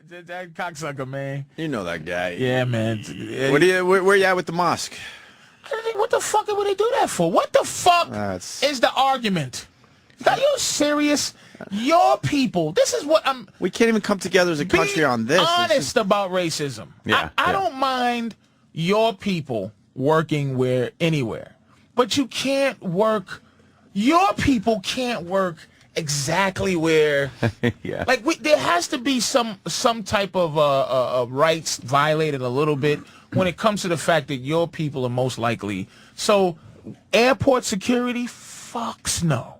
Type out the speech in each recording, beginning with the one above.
That cocksucker, man. You know that guy. Yeah, man. Where you at with the mosque? What the fuck would they do that for? What the fuck is the argument? Are you serious? Your people. This is what I'm. We can't even come together as a country on this. Be honest about racism. Yeah, I don't mind your people working anywhere, but you can't work. Your people can't work exactly where. Yeah. Like there has to be some type of rights violated a little bit when it comes to the fact that your people are most likely. So, airport security, fucks no.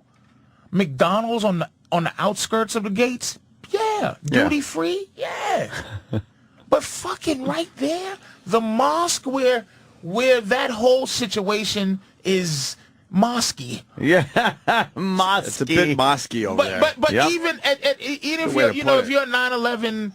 McDonald's on the outskirts of the gates, yeah. Duty free, yeah. But fucking right there, the mosque where that whole situation is mosque-y. Yeah, mosque. It's a bit mosque-y over there. But even if you're if you're a 9/11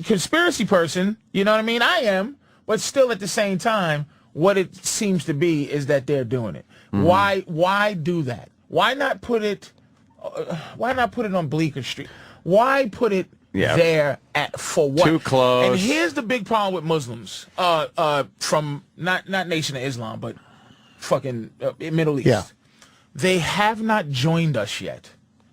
conspiracy person, you know what I mean? I am, but still at the same time, what it seems to be is that they're doing it. Mm-hmm. Why do that? Why not put it on Bleecker Street? Why put it there for what? Too close. And here's the big problem with Muslims from not Nation of Islam, but fucking Middle East. Yeah. They have not joined us yet.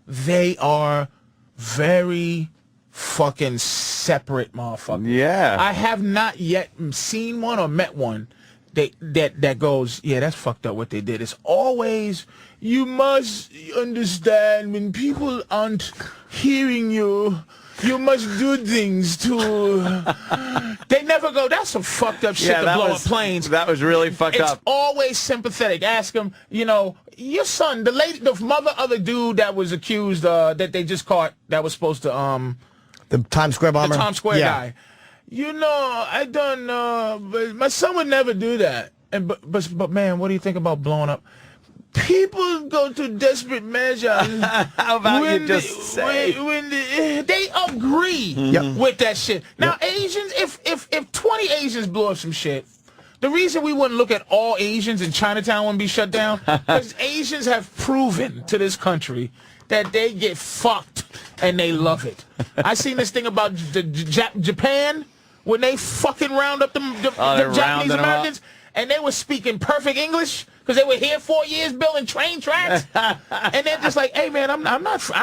They are very fucking separate motherfuckers. Yeah. I have not yet seen one or met one that goes, yeah, that's fucked up what they did. It's always, you must understand when people aren't hearing you, you must do things to... They never go, that's some fucked up shit to blow up planes. That was really fucked up. It's always sympathetic. Ask them, your son, the mother of the dude that was accused, that they just caught, that was supposed to... The Times Square bomber? The Times Square guy. I don't know, but my son would never do that. And but man, what do you think about blowing up? People go to desperate measures. How about you just say? When they agree with that shit. Now, Asians, if 20 Asians blow up some shit, the reason we wouldn't look at all Asians and Chinatown wouldn't be shut down, because Asians have proven to this country that they get fucked and they love it. I seen this thing about Japan when they fucking round up the Japanese Americans, and they were speaking perfect English because they were here 4 years building train tracks, and they're just like, "Hey man, I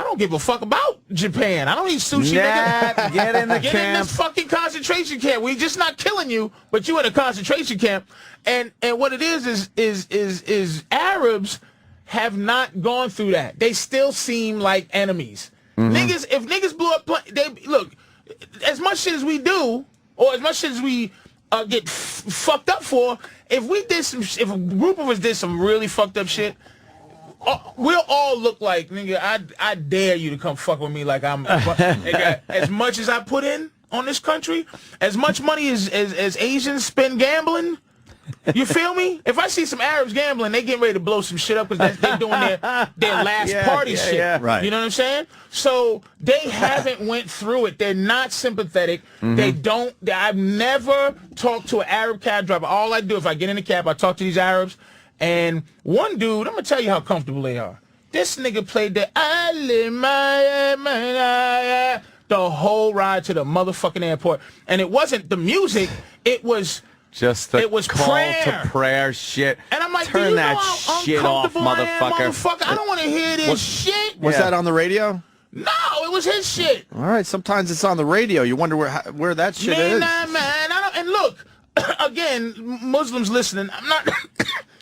don't give a fuck about Japan. I don't eat sushi. Nigga. Get in the camp. Get in this fucking concentration camp. We just not killing you, but you in a concentration camp." And what it is Arabs have not gone through that. They still seem like enemies. Niggas, if niggas blew up, they look, as much shit as we do, or as much shit as we get fucked up for, if a group of us did some really fucked up shit, we'll all look like, nigga, I dare you to come fuck with me like I'm, nigga, as much as I put in on this country, as much money as Asians spend gambling, you feel me? If I see some Arabs gambling, they getting ready to blow some shit up because they're doing their last party shit. Yeah. Right. You know what I'm saying? So they haven't went through it. They're not sympathetic. They don't. I've never talked to an Arab cab driver. All I do, if I get in the cab, I talk to these Arabs. And one dude, I'm going to tell you how comfortable they are. This nigga played the whole ride to the motherfucking airport. And it wasn't the music. It was... Just the call prayer. to prayer shit. And I'm like, turn that shit off, motherfucker. I don't want to hear this shit. Was that on the radio? No, it was his shit. All right, sometimes it's on the radio. You wonder where that shit is. Man. And look, again, Muslims listening, I'm not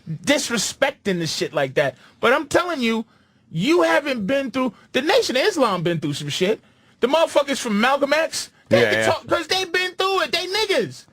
disrespecting this shit like that. But I'm telling you, you haven't been through, the Nation of Islam been through some shit. The motherfuckers from Malcolm X, they can talk, because they've been through it. They niggas.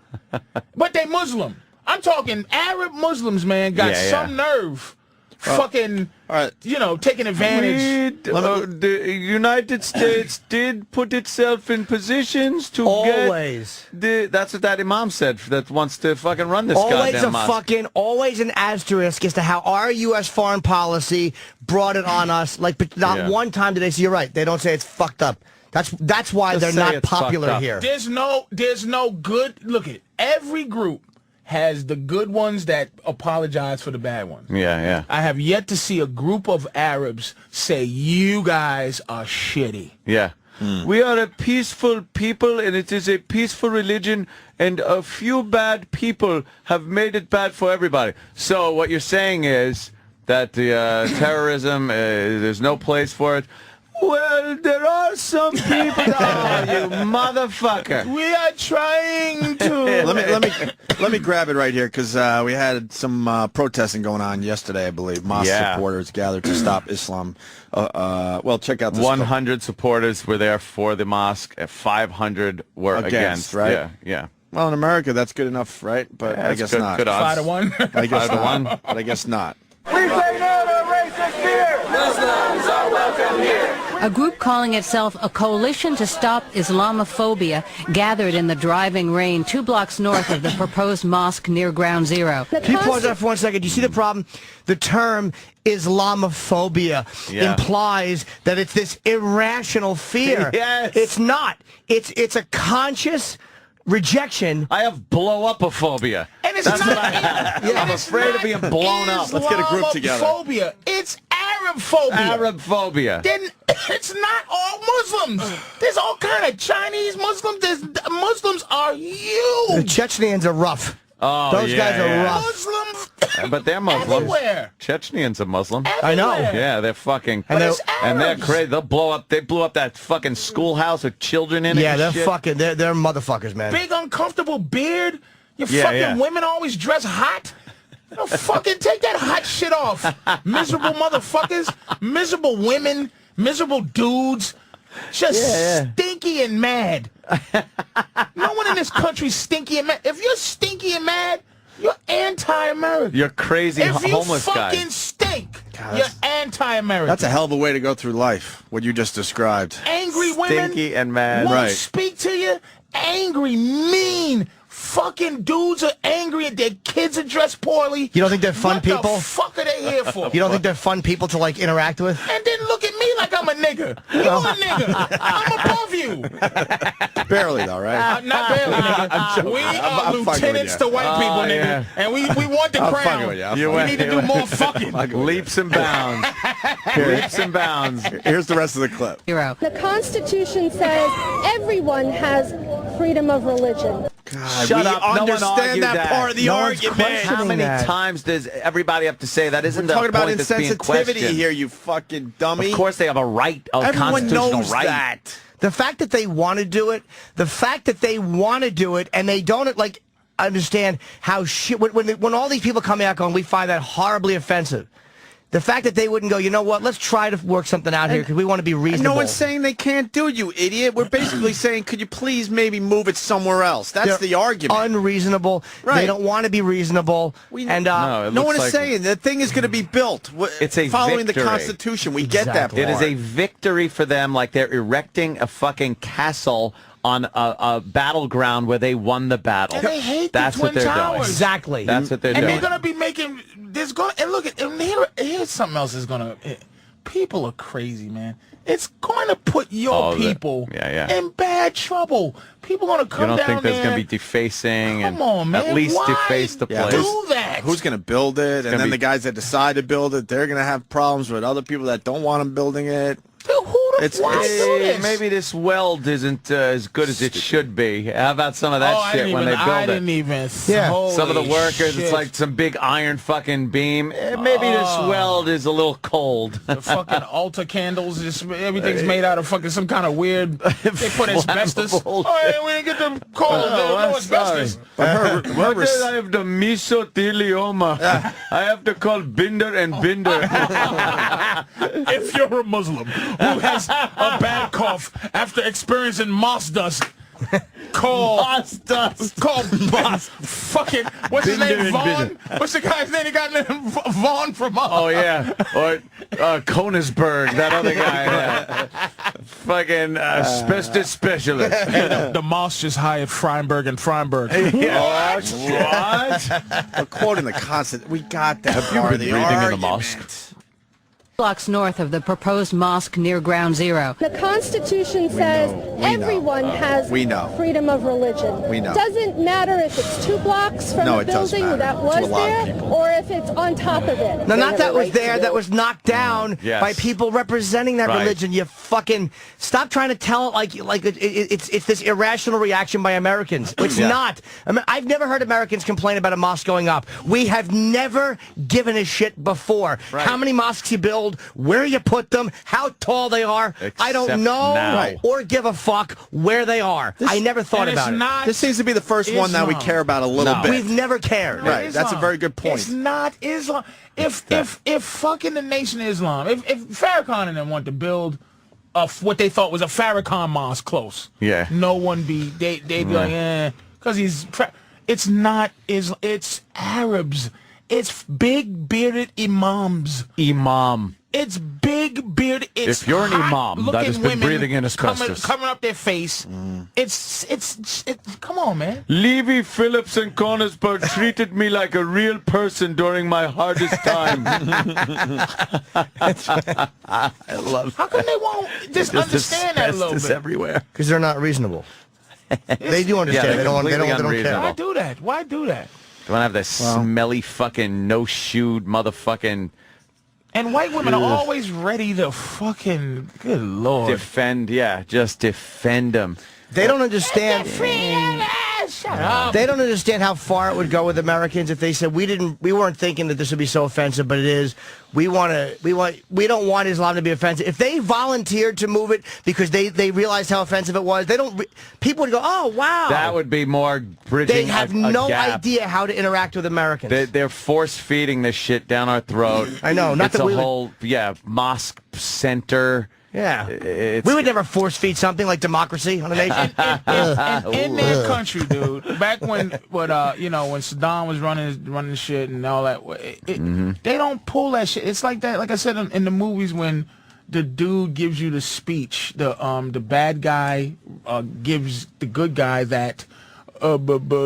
But they Muslim. I'm talking Arab Muslims, man, got some nerve. Fucking, taking advantage. The United States did put itself in positions to get... That's what that imam said that wants to fucking run this goddamn mosque. Always an asterisk as to how our U.S. foreign policy brought it on us. Like, not one time did they say, you're right, they don't say it's fucked up. That's why they're not popular here. There's no good. Look at every group has the good ones that apologize for the bad ones. Yeah. I have yet to see a group of Arabs say you guys are shitty. Yeah. We are a peaceful people, and it is a peaceful religion, and a few bad people have made it bad for everybody. So what you're saying is that the terrorism, there's no place for it. Well, there are some people. Oh, you motherfucker! We are trying to. let me grab it right here because we had some protesting going on yesterday, I believe. Mosque supporters gathered to stop Islam. Well, check out this. 100 supporters were there for the mosque. 500 were against. Right? Yeah. Well, in America, that's good enough, right? But I guess not. Good odds. 5-1. I guess not. But I guess not. We say no to racist fear. Muslims are welcome here. A group calling itself a Coalition to Stop Islamophobia gathered in the driving rain 2 blocks north of the proposed mosque near Ground Zero. Can you pause that for 1 second? Do you see the problem? The term Islamophobia implies that it's this irrational fear. Yes. It's not. It's a conscious rejection. I have blow-up-ophobia. And it's That's not. what I have. I'm afraid of being blown up. Let's get a group together. Islamophobia. It's Arab phobia. Arab phobia. Then it's not all Muslims. There's all kind of Chinese Muslims. Muslims are The huge. Chechens are rough. Oh, Those guys are rough. Muslims. But they're Muslims. Everywhere. Chechens are Muslim. I know. Yeah, they're fucking. And they're- And they're Arabs. crazy. They'll blow up. They blew up that fucking schoolhouse with children in it. Yeah, and they're shit. fucking. They're motherfuckers, man. Big uncomfortable beard. Your Yeah, fucking yeah. women always dress hot. You know, fucking take that hot shit off. Miserable motherfuckers. Miserable women. Miserable dudes. Just stinky and mad. No one in this country's stinky and mad. If you're stinky and mad, you're anti-American. You're crazy If you homeless guy. fucking stink, you're anti-American. That's a hell of a way to go through life, what you just described. Angry women Stinky and mad. won't Right. speak to you. Angry, mean, fucking dudes are angry and their kids are dressed poorly. You don't think they're fun what people? What the fuck are they here for? You don't think they're fun people to like interact with? And then look at me like I'm a nigga. You're a nigga. I'm above you. Barely, though, right? Not barely, nigga. We are I'm fucking with lieutenants you. to white people, nigga. yeah. And we want the I'm crown. fucking with you. I'm You We went- need to do more fucking. Leaps and bounds. Leaps and bounds. Here's the rest of the clip. Zero. The Constitution says everyone has freedom of religion. God, Shut we up. No one understand argued that that. part of the No one's argument. questioning How many that. times does everybody have to say that? Isn't We're the talking about point that's being insensitivity questioned? here, you fucking dummy. Of course they have a right, a Everyone constitutional knows right. that. The fact that they want to do it, and they don't like understand how shit. When all these people come out going, we find that horribly offensive. The fact that they wouldn't go, you know what? Let's try to work something out here because we want to be And reasonable. no one's saying they can't do it, you idiot. We're basically saying, could you please maybe move it somewhere else? That's They're the argument. Unreasonable. Right. They don't want to be reasonable. And No, it No looks one is like- saying the thing is going to be built. It's a following victory. the Constitution. We get that Exactly. part. It is a victory for them, like they're erecting a fucking castle on a battleground where they won the battle. And they hate That's the what Twin they're Towers. doing. exactly. That's what they're And doing. they're gonna be making. There's going and look at and here's something else is gonna. People are crazy, man. It's going to put your people in bad trouble. People are gonna come You down don't think there's there. going to be defacing Come and on, man. at least Why deface the Yeah, place? do that? Who's going to build it? And gonna then be- the guys that decide to build it, they're going to have problems with other people that don't want them building it. Dude, who the It's- fuck do this? Maybe this weld isn't as good as it should be. How about some of that I shit didn't when even, they build I it? didn't even. Yeah. Some of the holy workers, shit. it's like some big iron fucking beam. Maybe this weld is a little cold. The fucking altar candles. Everything's made out of fucking some kind of weird. They put asbestos. Flammable Oh, yeah, we didn't get the cold. There's no I'm asbestos. What did I have the mesothelioma? I have to call Binder and Binder. If you're a Muslim who has a bad cough after experiencing moss dust, call Moss dust. Call fucking what's his Binder name? and Vaughn. Binder. What's the guy's name? He got named Vaughn from. Oh yeah, or Konisberg, that other guy. Fucking asbestos specialist. The Mosque just hired Freinberg and Freinberg. What? According to the Constitution, we got that. Have you part been of the reading in the argument. mosque? blocks north of the proposed mosque near Ground Zero. The Constitution says everyone has freedom of religion. We know. Doesn't matter if it's 2 blocks from the building that was there or if it's on top of it. No, not that was there. That was knocked down by people representing that religion. You fucking stop trying to tell it like it's this irrational reaction by Americans. It's not. I've never heard Americans complain about a mosque going up. We have never given a shit before. How many mosques you build, where you put them, how tall they are. I don't know or give a fuck where they are. I never thought about it. This seems to be the first one that we care about a little bit. We've never cared. Right. That's a very good point. It's not Islam. If fucking the Nation of Islam, if Farrakhan and them want to build what they thought was a Farrakhan mosque close, no one they'd be like, because it's not Islam. It's Arabs. It's big bearded imams. It's big bearded. It's if you're an imam that has been breathing in asbestos, coming up their face. It's come on, man. Levy Phillips and Conisberg treated me like a real person during my hardest time. I love. How come they won't just understand that a little bit? Everywhere because they're not reasonable. They do understand. They don't care. Why do that? Why do that? They want to have that smelly fucking no-shoed motherfucking... And white women are always ready to fucking... Good Lord. Just defend them. They don't understand... Shut up. They don't understand how far it would go with Americans if they said we weren't thinking that this would be so offensive, but it is. We don't want Islam to be offensive. If they volunteered to move it because they realized how offensive it was, people would go, oh wow. That would be more bridging. They have no idea how to interact with Americans. They're force feeding this shit down our throat. I know. Not it's that a whole mosque center. Yeah, we would never force feed something like democracy on a nation. In their country, dude. Back when Saddam was running shit and all that, they don't pull that shit. It's like that. Like I said in the movies, when the dude gives you the speech, the bad guy gives the good guy that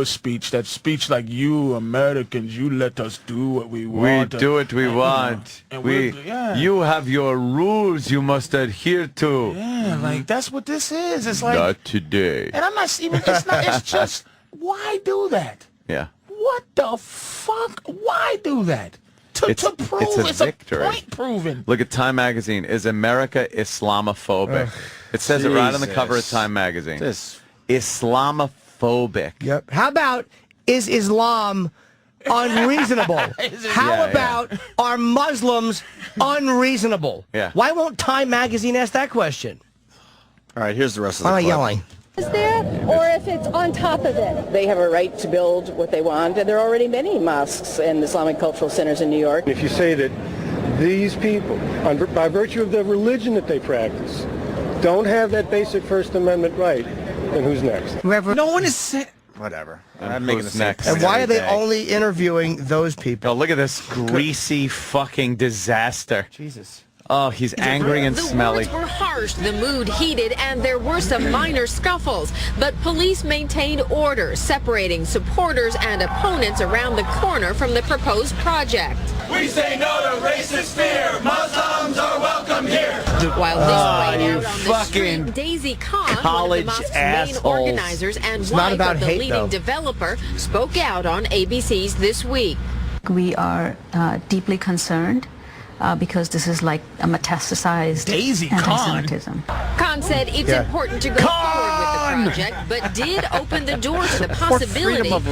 speech. That speech like, you Americans, you let us do what we want. We do what we want. You have your rules you must adhere to. Yeah, like that's what this is. It's like not today. And I'm not even. It's not. It's just why do that? Yeah. What the fuck? Why do that? To prove it's a victory. Point proven. Look at Time Magazine. Is America Islamophobic? It says it right on the cover of Time Magazine. Islamophobic. Yep. How about, is Islam unreasonable? How about, are Muslims unreasonable? Yeah. Why won't Time Magazine ask that question? All right, here's the rest of the clip. Yelling. Is there or if it's on top of it. They have a right to build what they want, and there are already many mosques and Islamic cultural centers in New York. If you say that these people, by virtue of the religion that they practice, don't have that basic First Amendment right, then who's next? No one is saying... Whatever. I'm making the next. And why are they only interviewing those people? Oh, look at this greasy fucking disaster. Jesus. Oh, he's angry and smelly. The words were harsh, the mood heated, and there were some minor scuffles. But police maintained order, separating supporters and opponents around the corner from the proposed project. We say no to racist fear. Muslims are welcome here. While this played out on the street, Daisy Khan, one of the mosque's main organizers and wife of the leading developer, spoke out on ABC's This Week. We are deeply concerned. Because this is like a metastasized anti-Semitism. Khan said it's important to go forward with the project, but did open the door to the possibility of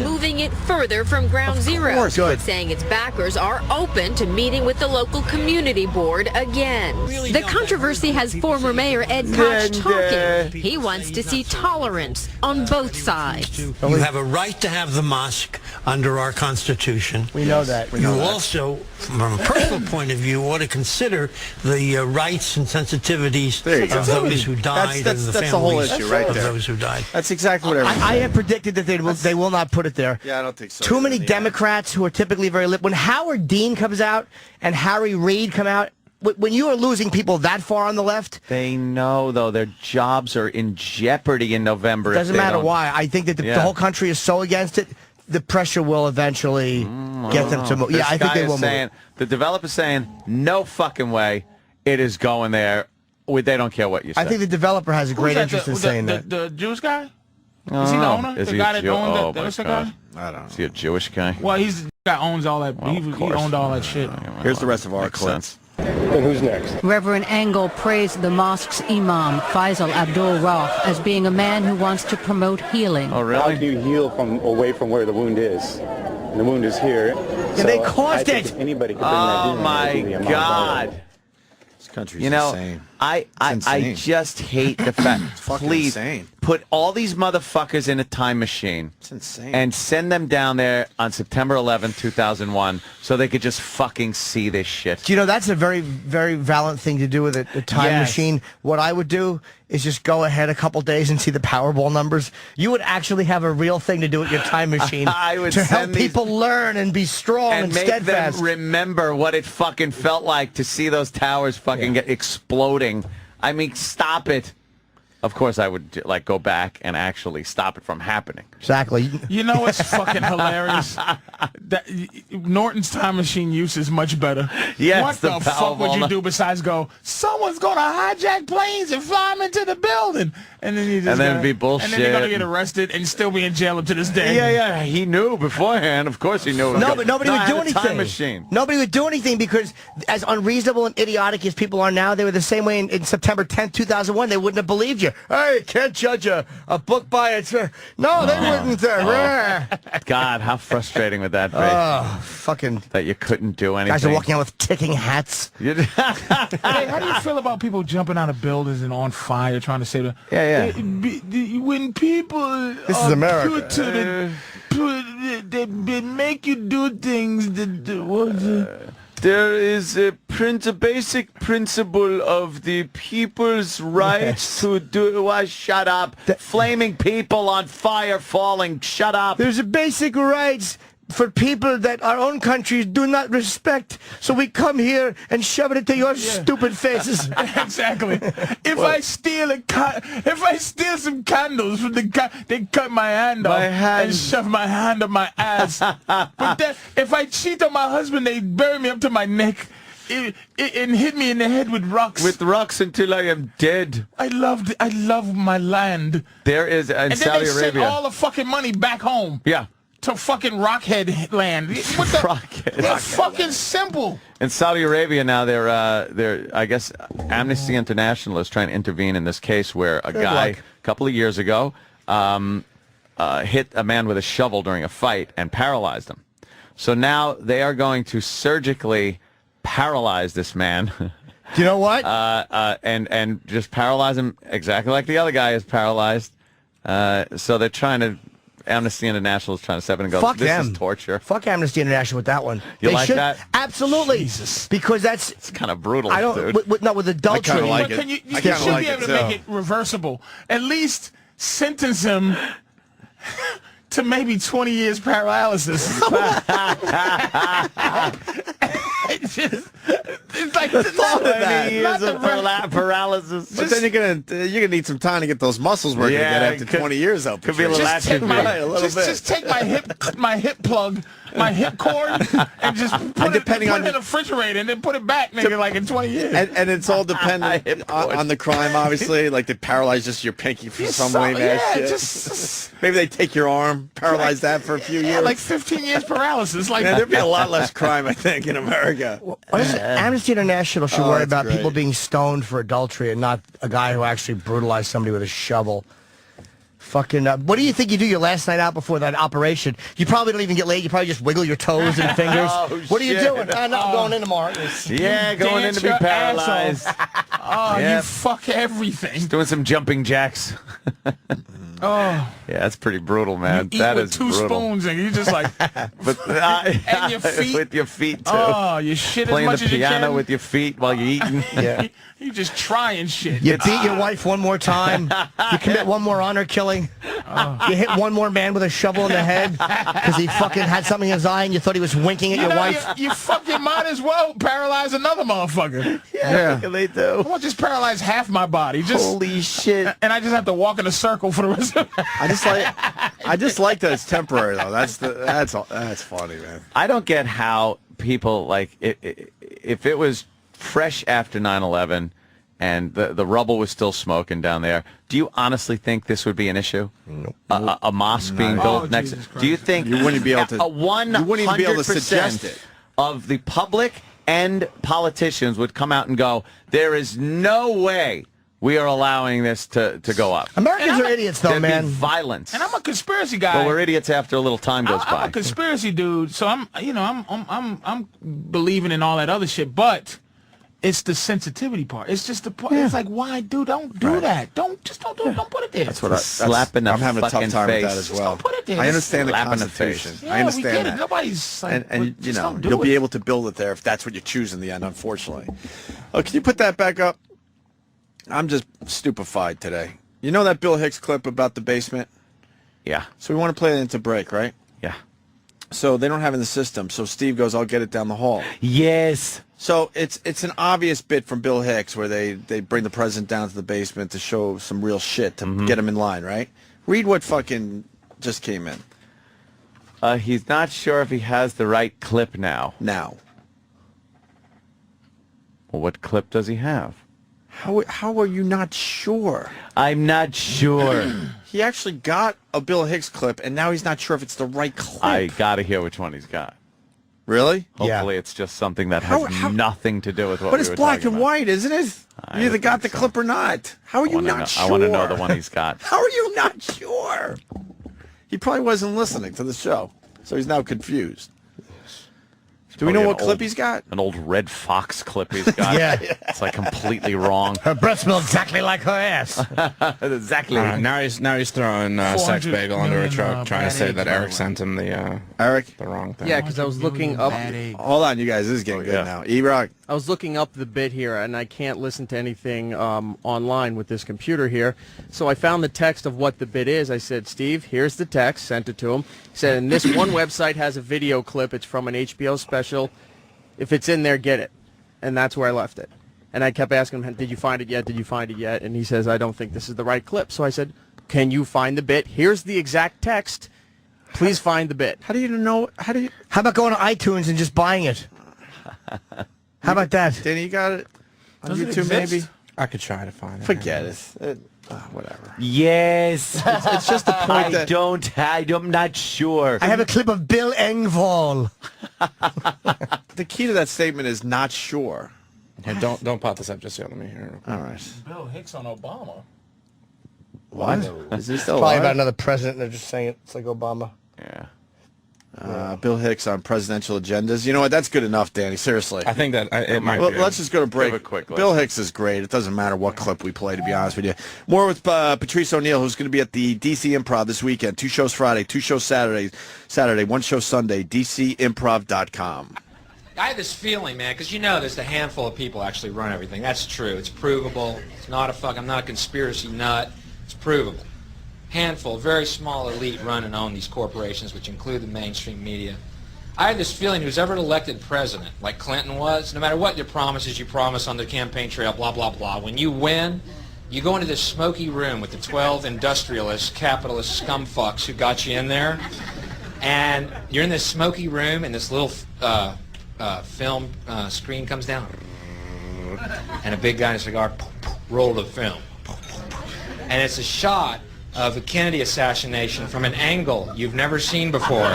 moving it further from Ground Zero, saying its backers are open to meeting with the local community board again. The controversy has former Mayor Ed Koch talking. He wants to see tolerance on both sides. You have a right to have the mosque under our Constitution. We know that. You also, from a personal point of view, ought to consider the rights and sensitivities of those who died and the families of those who died. That's exactly what I have predicted that they will not put it there. Yeah, I don't think so. Too many Democrats who are typically very when Howard Dean comes out and Harry Reid come out, when you are losing people that far on the left, they know though their jobs are in jeopardy in November. Doesn't matter why. I think that the whole country is so against it. the pressure will eventually get them to move. Yeah, I think they will move. The developer's saying, no fucking way it is going there. They don't care what you say. I think the developer has a great interest in saying that. The Jewish guy? Is he the owner? Is the he guy a that owns the guy? I don't know. Is he a Jewish guy? Well, he's the guy owns all that. Well, he owned all that shit. Here's the rest of our clips. And who's next? Reverend Engel praised the mosque's imam, Faisal Abdul Rauf, as being a man who wants to promote healing. Oh, really? How do you heal from away from where the wound is? And the wound is here. So they caused it. Anybody could bring that Oh, my God. This country's insane. I just hate the fact. Please insane. Put all these motherfuckers in a time machine. It's insane. And send them down there on September 11th, 2001, so they could just fucking see this shit. Do you know, that's a very, very valiant thing to do with a time machine. What I would do is just go ahead a couple days and see the Powerball numbers. You would actually have a real thing to do with your time machine I would to help send these- people learn and be strong and make steadfast. them remember what it fucking felt like to see those towers fucking get exploding. I mean, stop it. Of course, I would go back and actually stop it from happening. Exactly. You know what's fucking hilarious? That Norton's time machine use is much better. Yes, what the fuck would you do besides go, someone's going to hijack planes and fly them into the building? And then you just and then it'd be bullshit. And then you're going to get arrested and still be in jail up to this day. Yeah. He knew beforehand. Of course he knew. No, but nobody would do anything. Time machine. Nobody would do anything because as unreasonable and idiotic as people are now, they were the same way in September 10th, 2001. They wouldn't have believed you. Hey, can't judge a book by its... No, they wouldn't. God, how frustrating would that be? Fucking... That you couldn't do anything. Guys are walking out with ticking hats. Hey, how do you feel about people jumping out of buildings and on fire trying to save them? Yeah. When people This is America. they make you do things that... There is a basic principle of the people's rights to do... shut up. Flaming people on fire falling. Shut up. There's a basic rights for people that our own countries do not respect. So we come here and shove it into your stupid faces. Exactly. If I steal some candles from they cut my hand off and shove my hand up my ass. But then, if I cheat on my husband, they bury me up to my neck and hit me in the head with rocks. With rocks until I am dead. I love my land. There is in Saudi Arabia. Send all the fucking money back home. Yeah. To fucking Rockhead land. What the? Rockhead. It's fucking simple. In Saudi Arabia now, they're I guess Amnesty International is trying to intervene in this case where a guy a couple of years ago hit a man with a shovel during a fight and paralyzed him. So now they are going to surgically paralyze this man. Do you know what? And just paralyze him exactly like the other guy is paralyzed. So they're trying to. Amnesty International is trying to step in and go, this is torture. Fuck Amnesty International with that one. You like that? Absolutely. Jesus. Because it's kind of brutal, dude. With adultery. I kind of like it. You should be able to make it reversible. At least sentence him to maybe 20 years paralysis. It's like the thought of that. Years of paralysis. But then you're gonna need some time to get those muscles working again after 20 years up. Could be a little just take my hip plug, my hip cord, and just put it in the refrigerator and then put it back, nigga, like in 20 years. And it's all dependent on the crime, obviously. Like they paralyze just your pinky for some way, man. Maybe they take your arm, paralyze that for a few years. Like 15 years paralysis. Like there'd be a lot less crime, I think, in America. Amnesty International should worry about people being stoned for adultery and not a guy who actually brutalized somebody with a shovel. Fucking, what do you think you do your last night out before that operation? You probably don't even get laid. You probably just wiggle your toes and fingers. What are you doing? I'm going in tomorrow. Going in to be paralyzed. You fuck everything. Just doing some jumping jacks. Yeah, that's pretty brutal, man. You eat that with is two brutal. spoons and you just like and your feet with your feet too. Oh, you shit playing as much the as you piano can. with your feet while you're eating. You just trying shit. You beat your wife one more time. You commit one more honor killing. You hit one more man with a shovel in the head because he fucking had something in his eye and you thought he was winking at your wife. You fucking might as well paralyze another motherfucker. Yeah, they do. I want to just paralyze half my body. Holy shit. And I just have to walk in a circle for the rest of I I just like that it's temporary though. That's funny, man. I don't get how people like if it was fresh after 9/11 and the rubble was still smoking down there. Do you honestly think this would be an issue? Nope. A mosque being built next? Do you think you wouldn't be able to? 100% of the public and politicians would come out and go, "There is no way we are allowing this to go up." Americans are idiots, though, man. Be violence. And I'm a conspiracy guy. Well, we're idiots after a little time goes by. I'm a conspiracy dude, so I'm believing in all that other shit, but it's the sensitivity part. It's just the part. Yeah. It's like, why, dude? Don't do that. Don't do it. Don't put it there. That's what I'm having a tough time with that as well. Just don't put it there. I understand the Constitution. Yeah, I understand we get that. it. Nobody's like, and you'll be able to build it there if that's what you choose in the end. Unfortunately. Oh, can you put that back up? I'm just stupefied today. You know that Bill Hicks clip about the basement? Yeah. So we want to play it into break, right? Yeah. So they don't have it in the system. So Steve goes, "I'll get it down the hall." Yes. So it's an obvious bit from Bill Hicks where they bring the president down to the basement to show some real shit to get him in line, right? Read what fucking just came in. He's not sure if he has the right clip now. Now. Well, what clip does he have? How are you not sure? I'm not sure. He actually got a Bill Hicks clip, and now he's not sure if it's the right clip. I got to hear which one he's got. Really? Hopefully it's just something that has nothing to do with what we were talking about. But it's black and white, isn't it? You either got the clip or not. How are you not sure? I want to know the one he's got. How are you not sure? He probably wasn't listening to the show, so he's now confused. Do we know what clip he's got? An old Red Fox clip he's got. Yeah. It's like completely wrong. Her breath smells exactly like her ass. Exactly. Now he's throwing Sex Bagel under a truck, trying to say that Eric sent him the wrong thing. Yeah, because I was looking up. Hold on, you guys. This is getting good now. E-Rock. I was looking up the bit here, and I can't listen to anything online with this computer here. So I found the text of what the bit is. I said, "Steve, here's the text." Sent it to him. He said, "And this one website has a video clip. It's from an HBO special. If it's in there, get it." And that's where I left it. And I kept asking him, "Did you find it yet? Did you find it yet?" And he says, "I don't think this is the right clip." So I said, "Can you find the bit? Here's the exact text. Please find the bit." How do you know? How about going to iTunes and just buying it? How about that? Danny, you got it on Does it YouTube, exist? maybe? I could try to find it. Forget it. Whatever. Yes. It's just the point that I'm not sure. I have a clip of Bill Engvall. The key to that statement is not sure. Here, don't pop this up just yet. Let me hear it. All right. Bill Hicks on Obama. What? Is he still Probably alive? about another president. They're just saying it's like Obama. Yeah. Bill Hicks on presidential agendas. You know what? That's good enough, Danny. Seriously. I think that it might be. Let's just go to break. Give a quick Bill Hicks is great. It doesn't matter what clip we play, to be honest with you. More with Patrice O'Neill, who's going to be at the DC Improv this weekend. 2 shows Friday, 2 shows Saturday, 1 show Sunday, DCimprov.com. I have this feeling, man, because you know there's a handful of people actually run everything. That's true. It's provable. It's not I'm not a conspiracy nut. It's provable. Handful, very small elite run and own these corporations, which include the mainstream media. I have this feeling who's ever elected president, like Clinton was, no matter what your promises you promise on the campaign trail, blah, blah, blah, when you win, you go into this smoky room with the 12 industrialist, capitalist scumfucks who got you in there, and you're in this smoky room, and this little film screen comes down, and a big guy in a cigar roll the film. And it's a shot of the Kennedy assassination from an angle you've never seen before.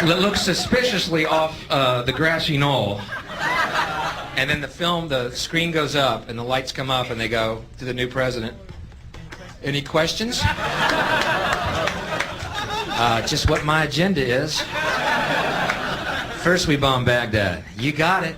It looks suspiciously off the grassy knoll. And then the screen goes up and the lights come up and they go to the new president. Any questions? Just what my agenda is. First we bomb Baghdad. You got it.